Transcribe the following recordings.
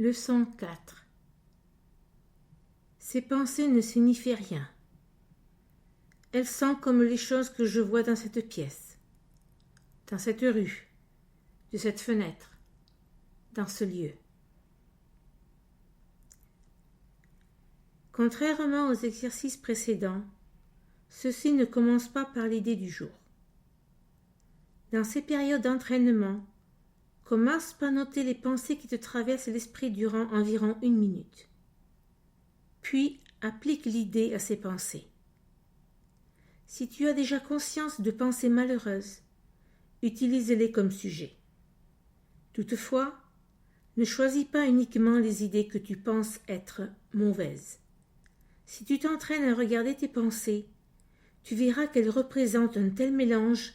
Leçon 4. Ces pensées ne signifient rien. Elles sont comme les choses que je vois dans cette pièce, dans cette rue, de cette fenêtre, dans ce lieu. Contrairement aux exercices précédents, ceux-ci ne commencent pas par l'idée du jour. Dans ces périodes d'entraînement, commence par noter les pensées qui te traversent l'esprit durant environ 1 minute. Puis, applique l'idée à ces pensées. Si tu as déjà conscience de pensées malheureuses, utilise-les comme sujet. Toutefois, ne choisis pas uniquement les idées que tu penses être mauvaises. Si tu t'entraînes à regarder tes pensées, tu verras qu'elles représentent un tel mélange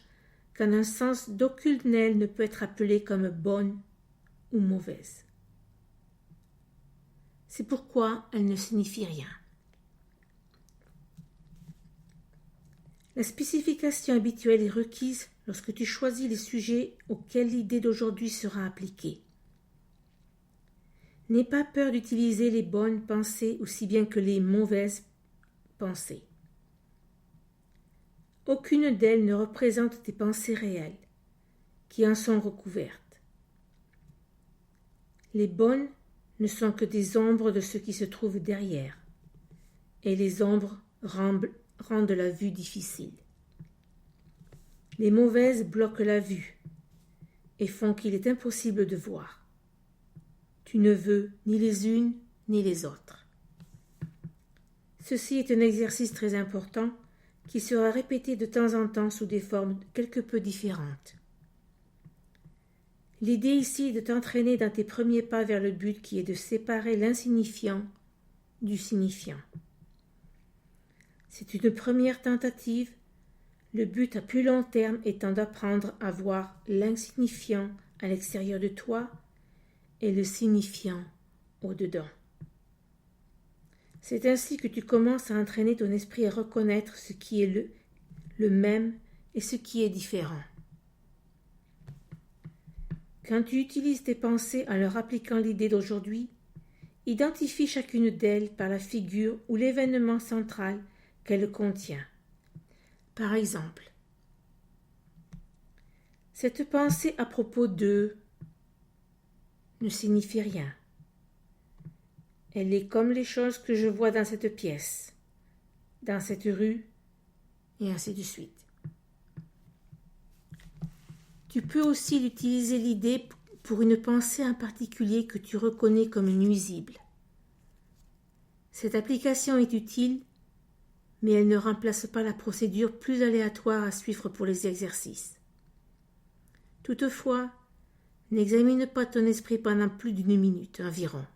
qu'en un sens d'aucune d'elles ne peut être appelée comme bonne ou mauvaise. C'est pourquoi elles ne signifient rien. La spécification habituelle est requise lorsque tu choisis les sujets auxquels l'idée d'aujourd'hui sera appliquée. N'aie pas peur d'utiliser les bonnes pensées aussi bien que les mauvaises pensées. Aucune d'elles ne représente tes pensées réelles, qui en sont recouvertes. Les bonnes ne sont que des ombres de ce qui se trouve derrière, et les ombres rendent la vue difficile. Les mauvaises bloquent la vue et font qu'il est impossible de voir. Tu ne veux ni les unes ni les autres. Ceci est un exercice très important qui sera répété de temps en temps sous des formes quelque peu différentes. L'idée ici est de t'entraîner dans tes premiers pas vers le but qui est de séparer l'insignifiant du signifiant. C'est une première tentative, le but à plus long terme étant d'apprendre à voir l'insignifiant à l'extérieur de toi et le signifiant au-dedans. C'est ainsi que tu commences à entraîner ton esprit à reconnaître ce qui est le même et ce qui est différent. Quand tu utilises tes pensées en leur appliquant l'idée d'aujourd'hui, identifie chacune d'elles par la figure ou l'événement central qu'elle contient. Par exemple, cette pensée à propos de ne signifie rien. Elle est comme les choses que je vois dans cette pièce, dans cette rue, et ainsi de suite. Tu peux aussi utiliser l'idée pour une pensée en particulier que tu reconnais comme nuisible. Cette application est utile, mais elle ne remplace pas la procédure plus aléatoire à suivre pour les exercices. Toutefois, n'examine pas ton esprit pendant plus d'1 minute environ.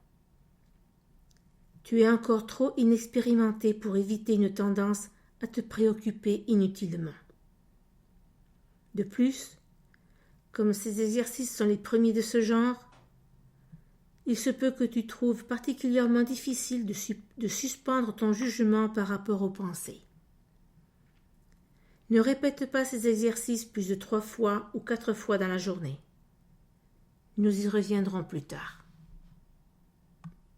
Tu es encore trop inexpérimenté pour éviter une tendance à te préoccuper inutilement. De plus, comme ces exercices sont les premiers de ce genre, il se peut que tu trouves particulièrement difficile de suspendre ton jugement par rapport aux pensées. Ne répète pas ces exercices plus de 3 fois ou 4 fois dans la journée. Nous y reviendrons plus tard.